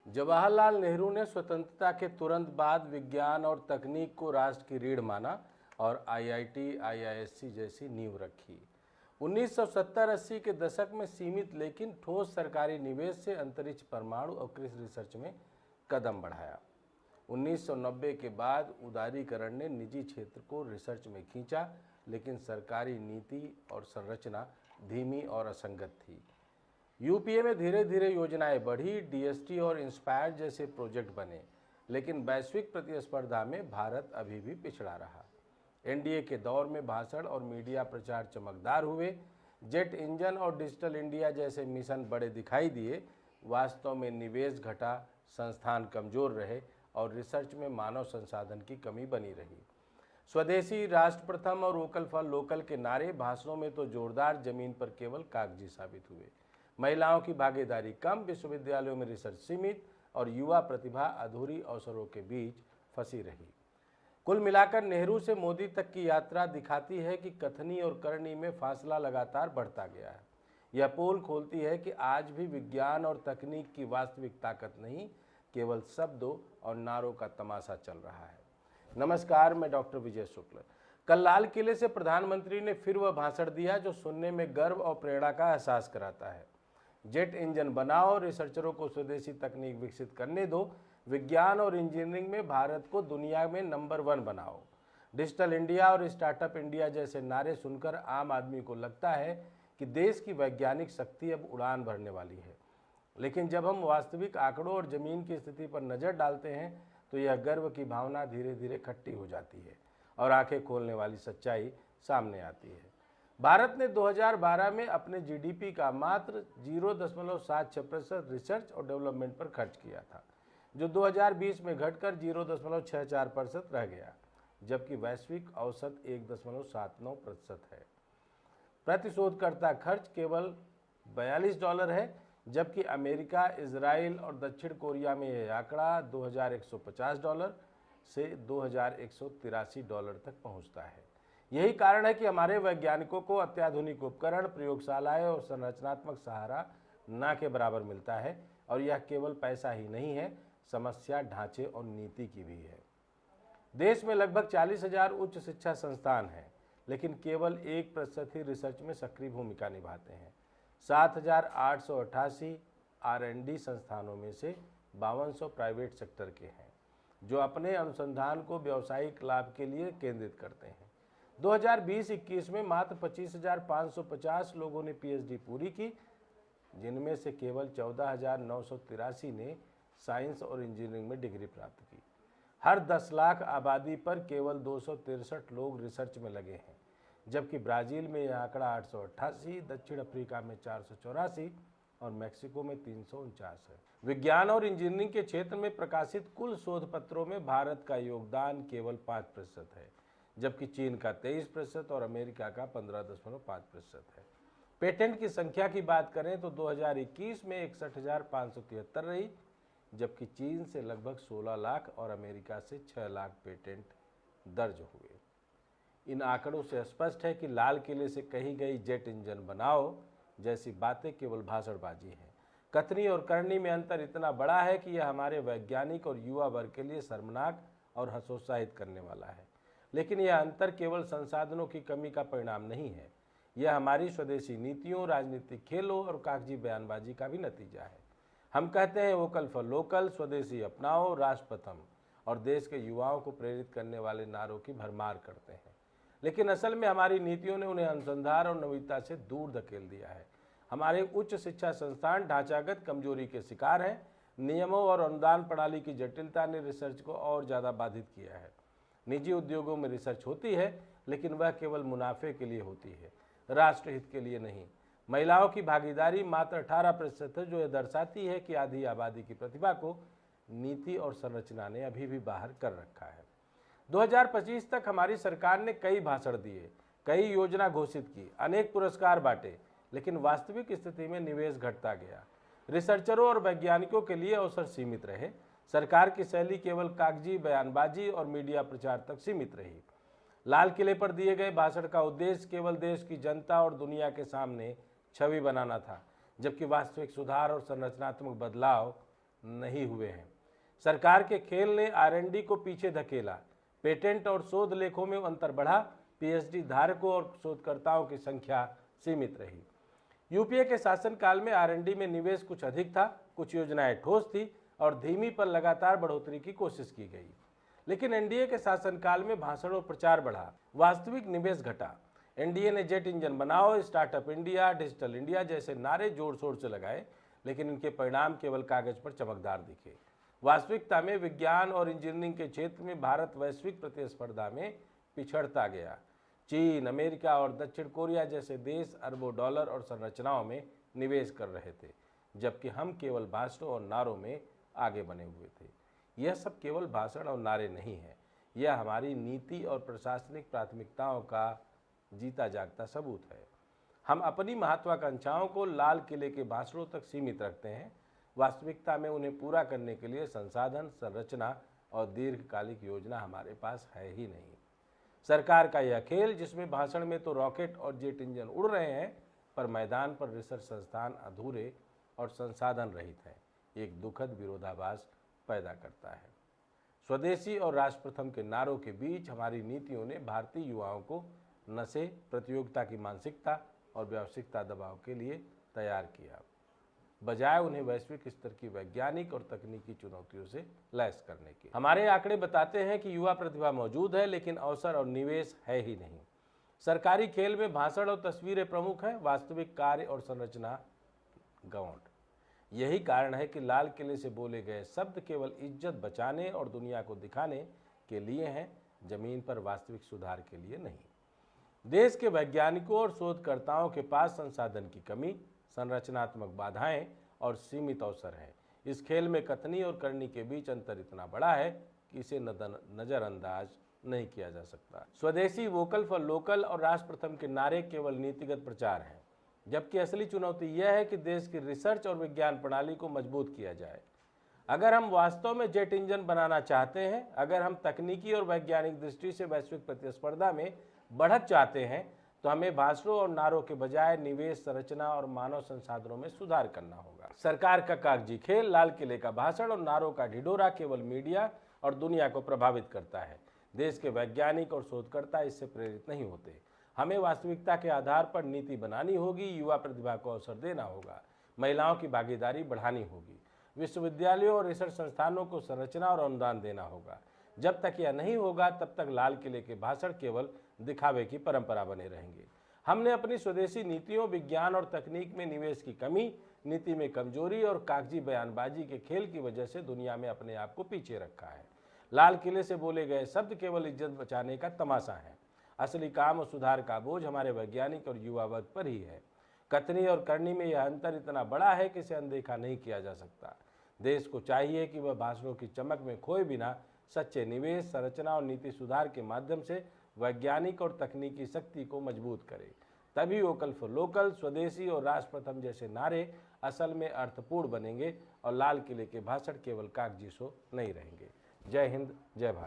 जवाहरलाल नेहरू ने स्वतंत्रता के तुरंत बाद विज्ञान और तकनीक को राष्ट्र की रीढ़ माना और आईआईटी, आईआईएससी जैसी नींव रखी। 1970-80 के दशक में सीमित लेकिन ठोस सरकारी निवेश से अंतरिक्ष, परमाणु और कृषि रिसर्च में कदम बढ़ाया। 1990 के बाद उदारीकरण ने निजी क्षेत्र को रिसर्च में खींचा, लेकिन सरकारी नीति और संरचना धीमी और असंगत थी। यूपीए में धीरे धीरे योजनाएं बढ़ी, डीएसटी और इंस्पायर जैसे प्रोजेक्ट बने, लेकिन वैश्विक प्रतिस्पर्धा में भारत अभी भी पिछड़ा रहा। एनडीए के दौर में भाषण और मीडिया प्रचार चमकदार हुए, जेट इंजन और डिजिटल इंडिया जैसे मिशन बड़े दिखाई दिए। वास्तव में निवेश घटा, संस्थान कमजोर रहे और रिसर्च में मानव संसाधन की कमी बनी रही। स्वदेशी, राष्ट्र प्रथम और वोकल फॉर लोकल के नारे भाषणों में तो जोरदार, जमीन पर केवल कागजी साबित हुए। महिलाओं की भागीदारी कम, विश्वविद्यालयों में रिसर्च सीमित और युवा प्रतिभा अधूरी अवसरों के बीच फंसी रही। कुल मिलाकर नेहरू से मोदी तक की यात्रा दिखाती है कि कथनी और करनी में फासला लगातार बढ़ता गया है। यह पोल खोलती है कि आज भी विज्ञान और तकनीक की वास्तविक ताकत नहीं, केवल शब्दों और नारों का तमाशा चल रहा है। नमस्कार, मैं डॉक्टर विजय शुक्ल। कल लाल किले से प्रधानमंत्री ने फिर वह भाषण दिया जो सुनने में गर्व और प्रेरणा का एहसास कराता है। जेट इंजन बनाओ, रिसर्चरों को स्वदेशी तकनीक विकसित करने दो, विज्ञान और इंजीनियरिंग में भारत को दुनिया में नंबर 1 बनाओ। डिजिटल इंडिया और स्टार्टअप इंडिया जैसे नारे सुनकर आम आदमी को लगता है कि देश की वैज्ञानिक शक्ति अब उड़ान भरने वाली है, लेकिन जब हम वास्तविक आंकड़ों और जमीन की स्थिति पर नज़र डालते हैं तो यह गर्व की भावना धीरे धीरे खट्टी हो जाती है और आंखें खोलने वाली सच्चाई सामने आती है। भारत ने 2012 में अपने जीडीपी का मात्र 0.76% रिसर्च और डेवलपमेंट पर खर्च किया था, जो 2020 में घटकर 0.64% रह गया, जबकि वैश्विक औसत 1.79% है। प्रति शोधकर्ता खर्च केवल $42 है, जबकि अमेरिका, इजराइल और दक्षिण कोरिया में यह आंकड़ा $2150 से $2183 तक पहुंचता है। यही कारण है कि हमारे वैज्ञानिकों को अत्याधुनिक उपकरण, प्रयोगशालाएं और संरचनात्मक सहारा न के बराबर मिलता है। और यह केवल पैसा ही नहीं है, समस्या ढांचे और नीति की भी है। देश में लगभग 40,000 उच्च शिक्षा संस्थान हैं, लेकिन केवल 1% ही रिसर्च में सक्रिय भूमिका निभाते हैं। 7,888 R&D संस्थानों में से 5200 प्राइवेट सेक्टर के हैं, जो अपने अनुसंधान को व्यावसायिक लाभ के लिए केंद्रित करते हैं। 2020-21 में मात्र 25,550 लोगों ने पीएचडी पूरी की, जिनमें से केवल 14,983 ने साइंस और इंजीनियरिंग में डिग्री प्राप्त की। हर 10 लाख आबादी पर केवल 263 लोग रिसर्च में लगे हैं, जबकि ब्राज़ील में यह आंकड़ा 888, दक्षिण अफ्रीका में 484 और मैक्सिको में 349 है। विज्ञान और इंजीनियरिंग के क्षेत्र में प्रकाशित कुल शोध पत्रों में भारत का योगदान केवल 5% है, जबकि चीन का 23% और अमेरिका का 15.5% है। पेटेंट की संख्या की बात करें तो 2021 में 61,573 रही, जबकि चीन से लगभग 16 लाख और अमेरिका से 6 लाख पेटेंट दर्ज हुए। इन आंकड़ों से स्पष्ट है कि लाल किले से कही गई जेट इंजन बनाओ जैसी बातें केवल भाषणबाजी हैं। कथनी और करनी में अंतर इतना बड़ा है कि यह हमारे वैज्ञानिक और युवा वर्ग के लिए शर्मनाक और हतोत्साहित करने वाला है। लेकिन यह अंतर केवल संसाधनों की कमी का परिणाम नहीं है, यह हमारी स्वदेशी नीतियों, राजनीतिक खेलों और कागजी बयानबाजी का भी नतीजा है। हम कहते हैं वोकल फॉर लोकल, स्वदेशी अपनाओ, राष्ट्र प्रथम और देश के युवाओं को प्रेरित करने वाले नारों की भरमार करते हैं, लेकिन असल में हमारी नीतियों ने उन्हें अनुसंधान और नवीनता से दूर धकेल दिया है। हमारे उच्च शिक्षा संस्थान ढांचागत कमजोरी के शिकार हैं। नियमों और अनुदान प्रणाली की जटिलता ने रिसर्च को और ज़्यादा बाधित किया है। निजी उद्योगों में रिसर्च होती है, लेकिन वह केवल मुनाफे के लिए होती है, राष्ट्रहित के लिए नहीं। महिलाओं की भागीदारी मात्र 18% है, जो यह दर्शाती है कि आधी आबादी की प्रतिभा को नीति और संरचना ने अभी भी बाहर कर रखा है। 2025 तक हमारी सरकार ने कई भाषण दिए, कई योजना घोषित की, अनेक पुरस्कार बांटे, लेकिन वास्तविक स्थिति में निवेश घटता गया। रिसर्चरों और वैज्ञानिकों के लिए अवसर सीमित रहे। सरकार की शैली केवल कागजी बयानबाजी और मीडिया प्रचार तक सीमित रही। लाल किले पर दिए गए भाषण का उद्देश्य केवल देश की जनता और दुनिया के सामने छवि बनाना था, जबकि वास्तविक सुधार और संरचनात्मक बदलाव नहीं हुए हैं। सरकार के खेल ने R&D को पीछे धकेला, पेटेंट और शोध लेखों में अंतर बढ़ा, PhD धारकों और शोधकर्ताओं की संख्या सीमित रही। यूपीए के शासनकाल में R&D में निवेश कुछ अधिक था, कुछ योजनाएं ठोस थी और धीमी पर लगातार बढ़ोतरी की कोशिश की गई। लेकिन एनडीए के शासनकाल में भाषण और प्रचार बढ़ा, वास्तविक निवेश घटा। एनडीए ने जेट इंजन बनाओ, स्टार्टअप इंडिया, डिजिटल इंडिया जैसे नारे जोर शोर से लगाए, लेकिन इनके परिणाम केवल कागज पर चमकदार दिखे। वास्तविकता में विज्ञान और इंजीनियरिंग के क्षेत्र में भारत वैश्विक प्रतिस्पर्धा में पिछड़ता गया। चीन, अमेरिका और दक्षिण कोरिया जैसे देश अरबों डॉलर और संरचनाओं में निवेश कर रहे थे, जबकि हम केवल भाषणों और नारों में आगे बने हुए थे। यह सब केवल भाषण और नारे नहीं है, यह हमारी नीति और प्रशासनिक प्राथमिकताओं का जीता जागता सबूत है। हम अपनी महत्वाकांक्षाओं को लाल किले के भाषणों तक सीमित रखते हैं, वास्तविकता में उन्हें पूरा करने के लिए संसाधन, संरचना और दीर्घकालिक योजना हमारे पास है ही नहीं। सरकार का यह खेल, जिसमें भाषण में तो रॉकेट और जेट इंजन उड़ रहे हैं, पर मैदान पर रिसर्च संस्थान अधूरे और संसाधन रहित हैं, एक दुखद विरोधाभास पैदा करता है। स्वदेशी और राष्ट्र प्रथम के नारों के बीच हमारी नीतियों ने भारतीय युवाओं को नशे, प्रतियोगिता की मानसिकता और व्यावसायिकता दबाव के लिए तैयार किया, बजाय उन्हें वैश्विक स्तर की वैज्ञानिक और तकनीकी चुनौतियों से लैस करने के। हमारे आंकड़े बताते हैं कि युवा प्रतिभा मौजूद है, लेकिन अवसर और निवेश है ही नहीं। सरकारी खेल में भाषण और तस्वीरें प्रमुख हैं, वास्तविक कार्य और संरचना गंवार। यही कारण है कि लाल किले से बोले गए शब्द केवल इज्जत बचाने और दुनिया को दिखाने के लिए हैं, जमीन पर वास्तविक सुधार के लिए नहीं। देश के वैज्ञानिकों और शोधकर्ताओं के पास संसाधन की कमी, संरचनात्मक बाधाएं और सीमित अवसर हैं। इस खेल में कथनी और करनी के बीच अंतर इतना बड़ा है कि इसे नज़रअंदाज नहीं किया जा सकता। स्वदेशी, वोकल फॉर लोकल और राष्ट्र प्रथम के नारे केवल नीतिगत प्रचार हैं, जबकि असली चुनौती यह है कि देश की रिसर्च और विज्ञान प्रणाली को मजबूत किया जाए। अगर हम वास्तव में जेट इंजन बनाना चाहते हैं, अगर हम तकनीकी और वैज्ञानिक दृष्टि से वैश्विक प्रतिस्पर्धा में बढ़त चाहते हैं, तो हमें भाषणों और नारों के बजाय निवेश, संरचना और मानव संसाधनों में सुधार करना होगा। सरकार का कागजी खेल, लाल किले का भाषण और नारों का ढिढोरा केवल मीडिया और दुनिया को प्रभावित करता है। देश के वैज्ञानिक और शोधकर्ता इससे प्रेरित नहीं होते। हमें वास्तविकता के आधार पर नीति बनानी होगी, युवा प्रतिभा को अवसर देना होगा, महिलाओं की भागीदारी बढ़ानी होगी, विश्वविद्यालयों और रिसर्च संस्थानों को संरचना और अनुदान देना होगा। जब तक यह नहीं होगा, तब तक लाल किले के भाषण केवल दिखावे की परंपरा बने रहेंगे। हमने अपनी स्वदेशी नीतियों, विज्ञान और तकनीक में निवेश की कमी, नीति में कमजोरी और कागजी बयानबाजी के खेल की वजह से दुनिया में अपने आप को पीछे रखा है। लाल किले से बोले गए शब्द केवल इज्जत बचाने का तमाशा है। असली काम और सुधार का बोझ हमारे वैज्ञानिक और युवा वर्ग पर ही है। कथनी और करनी में यह अंतर इतना बड़ा है कि इसे अनदेखा नहीं किया जा सकता। देश को चाहिए कि वह भाषणों की चमक में खोए बिना सच्चे निवेश, संरचना और नीति सुधार के माध्यम से वैज्ञानिक और तकनीकी शक्ति को मजबूत करे। तभी वोकल फॉर लोकल, स्वदेशी और राष्ट्र प्रथम जैसे नारे असल में अर्थपूर्ण बनेंगे और लाल किले के भाषण केवल कागजी शो नहीं रहेंगे। जय हिंद, जय भारत।